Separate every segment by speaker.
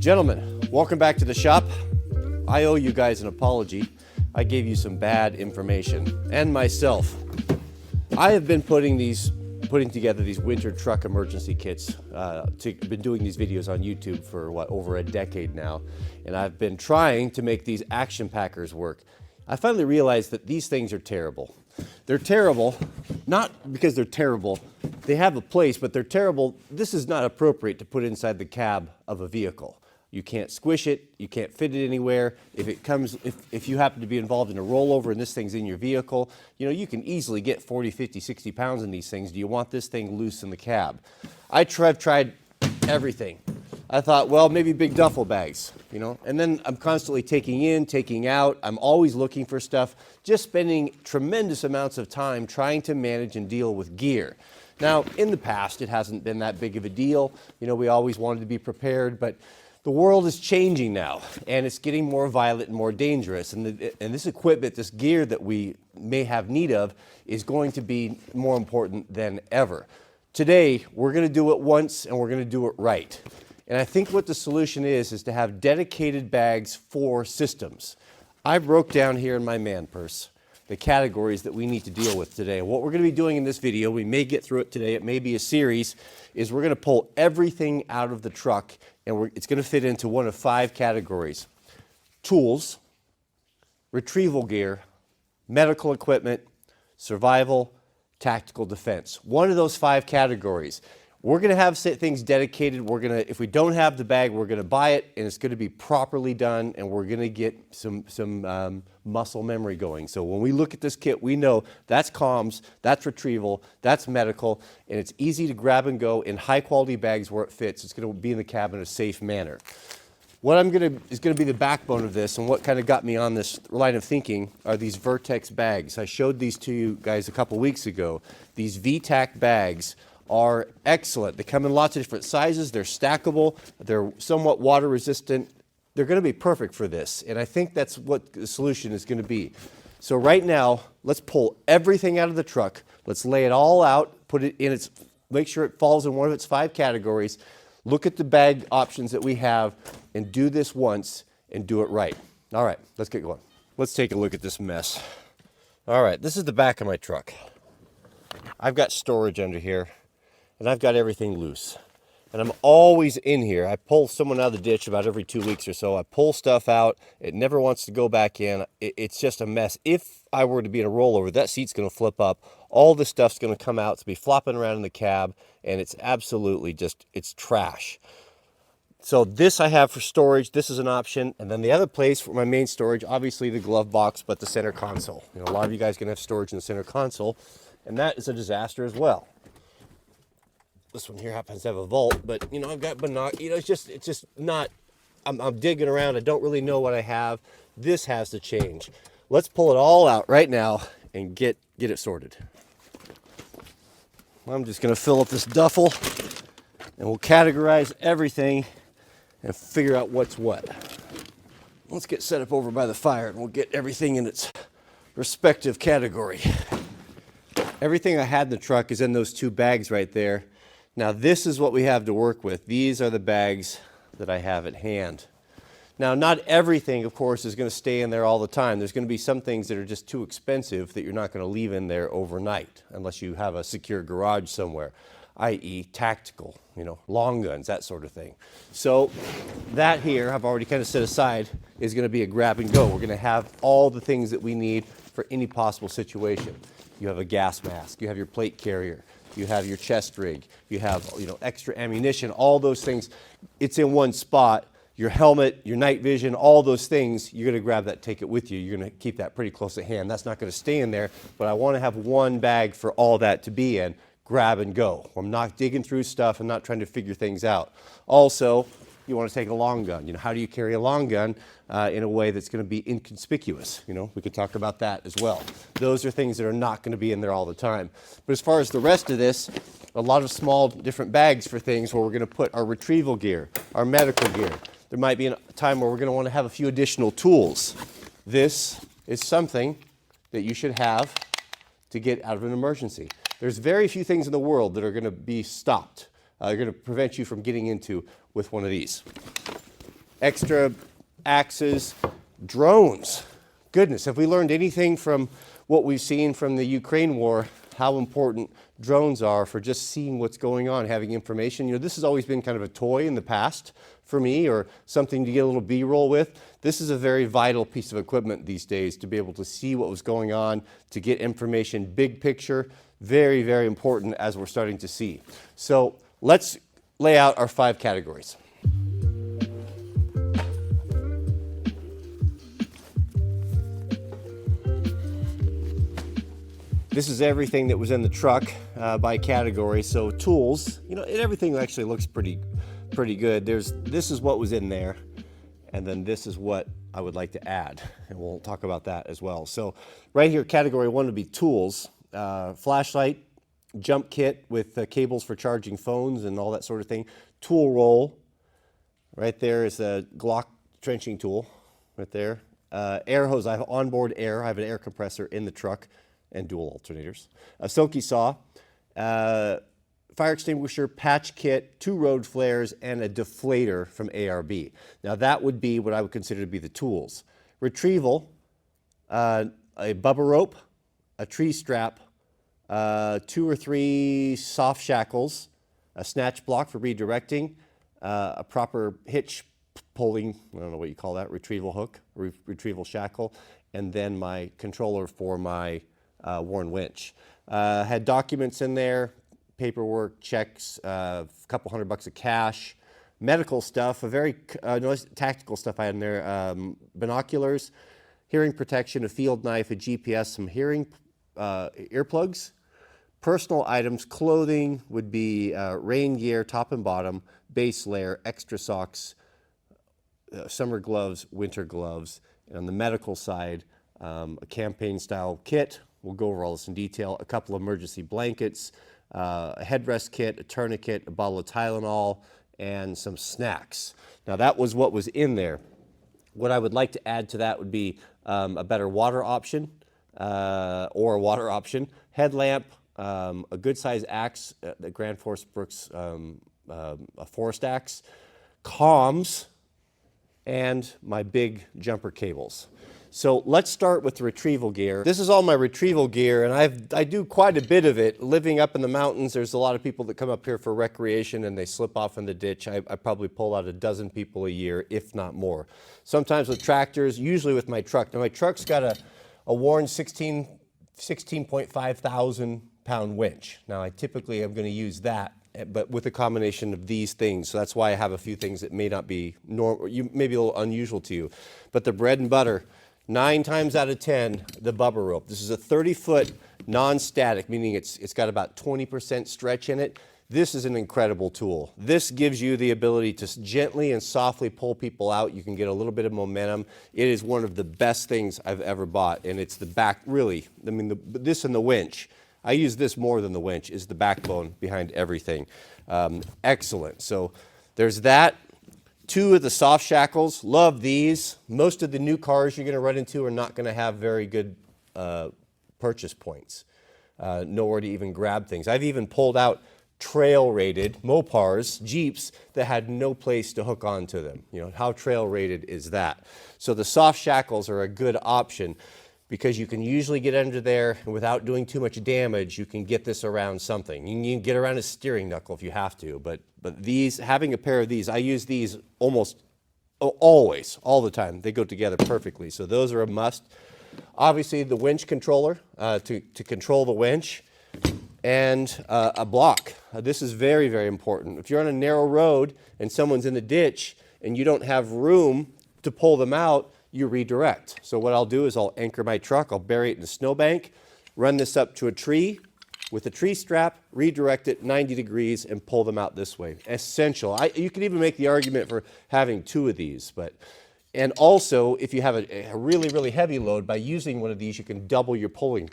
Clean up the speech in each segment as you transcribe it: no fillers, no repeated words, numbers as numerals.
Speaker 1: Gentlemen, welcome back to the shop. I owe you guys an apology. I gave you some bad information, and myself. I have been putting together these winter truck emergency kits. Been doing these videos on YouTube for over a decade now, and I've been trying to make these action packers work. I finally realized that these things are terrible. They're terrible, not because they're terrible. They have a place, but they're terrible. This is not appropriate to put inside the cab of a vehicle. You can't squish it, you can't fit it anywhere. If you happen to be involved in a rollover and this thing's in your vehicle, you can easily get 40, 50, 60 pounds in these things. Do you want this thing loose in the cab? I've tried everything. I thought, well, maybe big duffel bags, and then I'm constantly taking in, taking out. I'm always looking for stuff, just spending tremendous amounts of time trying to manage and deal with gear. Now, in the past, it hasn't been that big of a deal. We always wanted to be prepared, but the world is changing now, and it's getting more violent and more dangerous. And this equipment, this gear that we may have need of, is going to be more important than ever. Today, we're going to do it once, and we're going to do it right. And I think what the solution is to have dedicated bags for systems. I broke down here in my man purse the categories that we need to deal with today. And what we're going to be doing in this video, we may get through it today, it may be a series, is we're going to pull everything out of the truck, and it's going to fit into one of 5 categories: tools, retrieval gear, medical equipment, survival, tactical defense. One of those 5 categories. We're going to have things dedicated. If we don't have the bag, we're going to buy it, and it's going to be properly done, and we're going to get some muscle memory going. So when we look at this kit, we know that's comms, that's retrieval, that's medical, and it's easy to grab and go in high-quality bags where it fits. It's going to be in the cab in a safe manner. What is going to be the backbone of this, and what kind of got me on this line of thinking, are these Vertex bags. I showed these to you guys a couple weeks ago. These VTAC bags are excellent. They come in lots of different sizes. They're stackable. They're somewhat water resistant. They're going to be perfect for this, and I think that's what the solution is going to be. So right now, let's pull everything out of the truck. Let's lay it all out, put it in make sure it falls in one of its 5 categories. Look at the bag options that we have and do this once and do it right. All right, let's get going. Let's take a look at this mess. All right, this is the back of my truck. I've got storage under here, and I've got everything loose. And I'm always in here. I pull someone out of the ditch about every 2 weeks or so. I pull stuff out. It never wants to go back in. It's just a mess. If I were to be in a rollover, that seat's going to flip up. All this stuff's going to come out. It's going to be flopping around in the cab, and it's absolutely it's trash. So this I have for storage. This is an option. And then the other place for my main storage, obviously the glove box, but the center console. A lot of you guys are going to have storage in the center console, and that is a disaster as well. This one here happens to have a vault, but I've got binoculars. It's just not. I'm digging around. I don't really know what I have. This has to change. Let's pull it all out right now and get it sorted. I'm just going to fill up this duffel, and we'll categorize everything and figure out what's what. Let's get set up over by the fire, and we'll get everything in its respective category. Everything I had in the truck is in those 2 bags right there. Now this is what we have to work with. These are the bags that I have at hand. Now not everything, of course, is going to stay in there all the time. There's going to be some things that are just too expensive that you're not going to leave in there overnight unless you have a secure garage somewhere, i.e. tactical, long guns, that sort of thing. So that here, I've already kind of set aside, is going to be a grab and go. We're going to have all the things that we need for any possible situation. You have a gas mask, you have your plate carrier, you have your chest rig, you have extra ammunition, all those things. It's in one spot. Your helmet, your night vision, all those things, you're going to grab that, take it with you. You're going to keep that pretty close at hand. That's not going to stay in there, but I want to have one bag for all that to be in. Grab and go. I'm not digging through stuff. I'm not trying to figure things out. Also, you want to take a long gun. How do you carry a long gun in a way that's going to be inconspicuous? We could talk about that as well. Those are things that are not going to be in there all the time. But as far as the rest of this, a lot of small different bags for things where we're going to put our retrieval gear, our medical gear. There might be a time where we're going to want to have a few additional tools. This is something that you should have to get out of an emergency. There's very few things in the world that are going to be stopped. They're going to prevent you from getting into with one of these. extra axes, drones. Goodness, have we learned anything from what we've seen from the Ukraine war, how important drones are for just seeing what's going on, having information? You know, this has always been kind of a toy in the past for me, or something to get a little B-roll with. This is a very vital piece of equipment these days to be able to see what was going on, to get information, big picture, very, very important as we're starting to see. So let's lay out our 5 categories. This is everything that was in the truck by category. So tools, you know, everything actually looks pretty good. This is what was in there, and then this is what I would like to add, and we'll talk about that as well. So right here, category 1 would be tools, flashlight, jump kit with cables for charging phones and all that sort of thing. Tool roll, right there is a Glock trenching tool, right there. Air hose, I have onboard air. I have an air compressor in the truck and dual alternators. A Soaky saw, fire extinguisher, patch kit, 2 road flares, and a deflator from ARB. Now that would be what I would consider to be the tools. Retrieval, a bubba rope, a tree strap, 2 or 3 soft shackles, a snatch block for redirecting, a proper hitch pulling, I don't know what you call that, retrieval hook, retrieval shackle, and then my controller for my Warn winch. Had documents in there, paperwork, checks, a couple $100 of cash, medical stuff, a very tactical stuff I had in there, binoculars, hearing protection, a field knife, a GPS, some hearing earplugs. Personal items, clothing would be rain gear, top and bottom, base layer, extra socks, summer gloves, winter gloves. And on the medical side, a campaign style kit. We'll go over all this in detail. A couple of emergency blankets, a headrest kit, a tourniquet, a bottle of Tylenol, and some snacks. Now that was what was in there. What I would like to add to that would be a better water option, or a water option, headlamp, a good size axe, the Grand Force Brooks a forest axe, comms, and my big jumper cables. So let's start with the retrieval gear. This is all my retrieval gear, and I do quite a bit of it. Living up in the mountains, there's a lot of people that come up here for recreation and they slip off in the ditch. I probably pull out a dozen people a year, if not more. Sometimes with tractors, usually with my truck. Now my truck's got a Warn 16.5 thousand pound winch. Now I typically am going to use that, but with a combination of these things. So that's why I have a few things that may not be normal, maybe a little unusual to you. But the bread and butter, 9 times out of 10, the bubba rope. This is a 30-foot non-static, meaning it's got about 20% stretch in it. This is an incredible tool. This gives you the ability to gently and softly pull people out. You can get a little bit of momentum. It is one of the best things I've ever bought, and it's the back, really, I mean, this and the winch. I use this more than the winch, is the backbone behind everything. Excellent. So there's that. 2 of the soft shackles, love these. Most of the new cars you're going to run into are not going to have very good purchase points. Nowhere to even grab things. I've even pulled out trail-rated Mopars, Jeeps, that had no place to hook onto them. You know, how trail-rated is that? So the soft shackles are a good option because you can usually get under there and without doing too much damage, you can get this around something. You can get around a steering knuckle if you have to, but these, having a pair of these, I use these almost always, all the time. They go together perfectly, so those are a must. Obviously, the winch controller to control the winch, and a block. This is very, very important. If you're on a narrow road and someone's in the ditch and you don't have room to pull them out, you redirect. So what I'll do is I'll anchor my truck, I'll bury it in a snowbank, run this up to a tree with a tree strap, redirect it 90 degrees, and pull them out this way. Essential. You can even make the argument for having 2 of these, and also if you have a really, really heavy load, by using one of these, you can double your pulling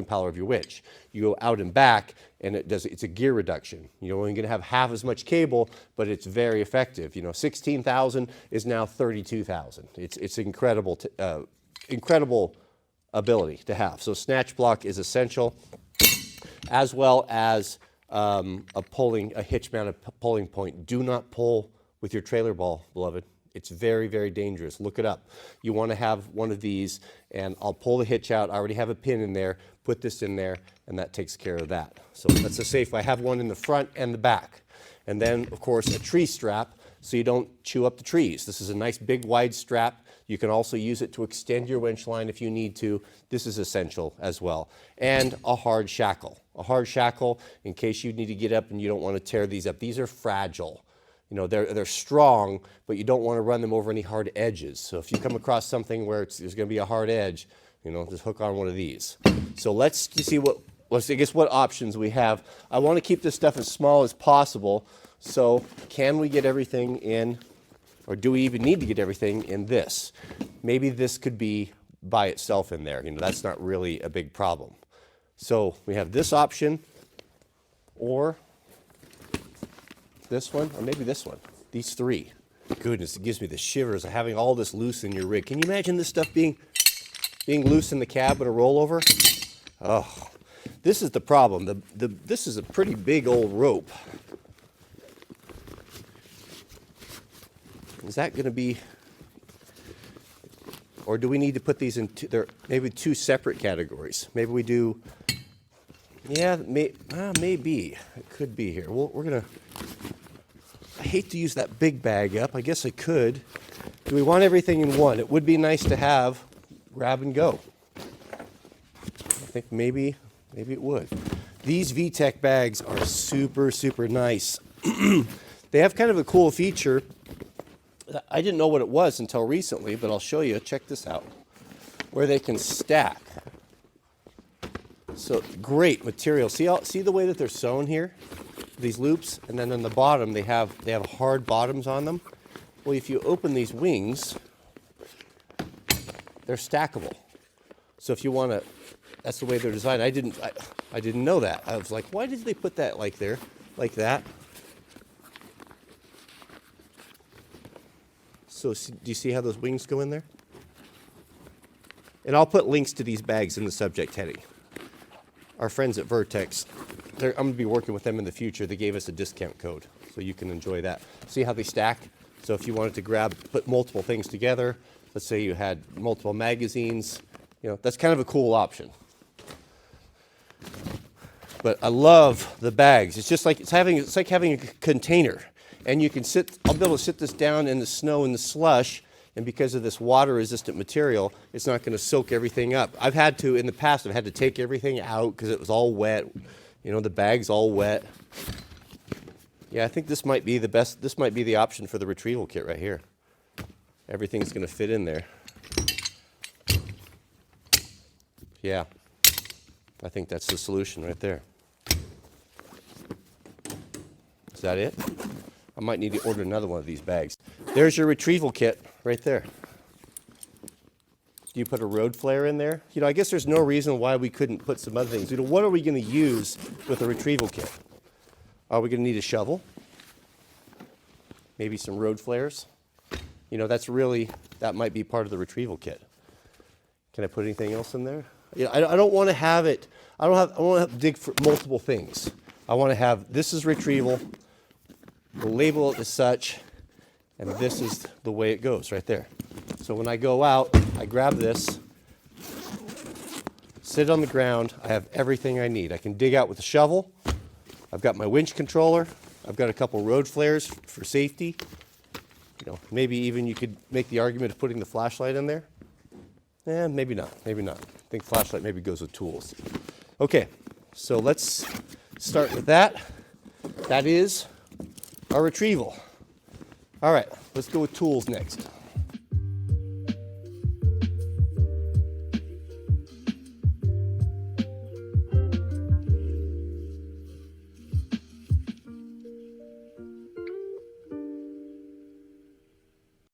Speaker 1: power of your winch. You go out and back, and it's a gear reduction. You're only going to have half as much cable, but it's very effective. You know, 16,000 is now 32,000. It's incredible, incredible ability to have. So snatch block is essential, as well as a hitch mounted pulling point. Do not pull with your trailer ball, beloved. It's very, very dangerous. Look it up. You want to have one of these, and I'll pull the hitch out. I already have a pin in there. Put this in there, and that takes care of that. So that's a safe way. I have one in the front and the back. And then, of course, a tree strap so you don't chew up the trees. This is a nice big wide strap. You can also use it to extend your winch line if you need to. This is essential as well. And a hard shackle. A hard shackle in case you need to get up and you don't want to tear these up. These are fragile. You know, they're strong, but you don't want to run them over any hard edges. So if you come across something where there's going to be a hard edge, you know, just hook on one of these. So let's see what options we have. I want to keep this stuff as small as possible. So can we get everything in, or do we even need to get everything in this? Maybe this could be by itself in there. You know, that's not really a big problem. So we have this option, or this one, or maybe this one. These three. Goodness, it gives me the shivers of having all this loose in your rig. Can you imagine this stuff being loose in the cab with a rollover? Oh, this is the problem. This is a pretty big old rope. Is that going to be, or do we need to put these in maybe two separate categories? Maybe we do, yeah, maybe. It could be here. Well, we're going to, I hate to use that big bag up. I guess I could. Do we want everything in one? It would be nice to have grab and go. I think maybe it would. These VTech bags are super, super nice. They have kind of a cool feature. I didn't know what it was until recently, but I'll show you. Check this out. Where they can stack. So great material. See the way that they're sewn here? These loops, and then on the bottom they have hard bottoms on them. Well, if you open these wings, they're stackable. So if you want to, that's the way they're designed. I didn't know that. I was like, why did they put that like there, like that? So do you see how those wings go in there? And I'll put links to these bags in the subject heading. Our friends at Vertex, I'm going to be working with them in the future. They gave us a discount code, so you can enjoy that. See how they stack? So if you wanted to put multiple things together, let's say you had multiple magazines, you know, that's kind of a cool option. But I love the bags. It's just like it's like having a container. And you can I'll be able to sit this down in the snow and the slush, and because of this water-resistant material, it's not going to soak everything up. In the past, I've had to take everything out because it was all wet. You know, the bag's all wet. Yeah, I think this might be the best. This might be the option for the retrieval kit right here. Everything's going to fit in there. Yeah, I think that's the solution right there. Is that it? I might need to order another one of these bags. There's your retrieval kit right there. Do you put a road flare in there? You know, I guess there's no reason why we couldn't put some other things. You know, what are we going to use with a retrieval kit? Are we going to need a shovel? Maybe some road flares? You know, that might be part of the retrieval kit. Can I put anything else in there? You know, I don't want to have it. I don't want to have to dig for multiple things. I want to have, this is retrieval. We'll label it as such, and this is the way it goes right there. So when I go out, I grab this, sit on the ground, I have everything I need. I can dig out with a shovel, I've got my winch controller, I've got a couple road flares for safety. You know, maybe even you could make the argument of putting the flashlight in there. Maybe not, maybe not. I think flashlight maybe goes with tools. Okay, so let's start with that. That is our retrieval. All right, let's go with tools next.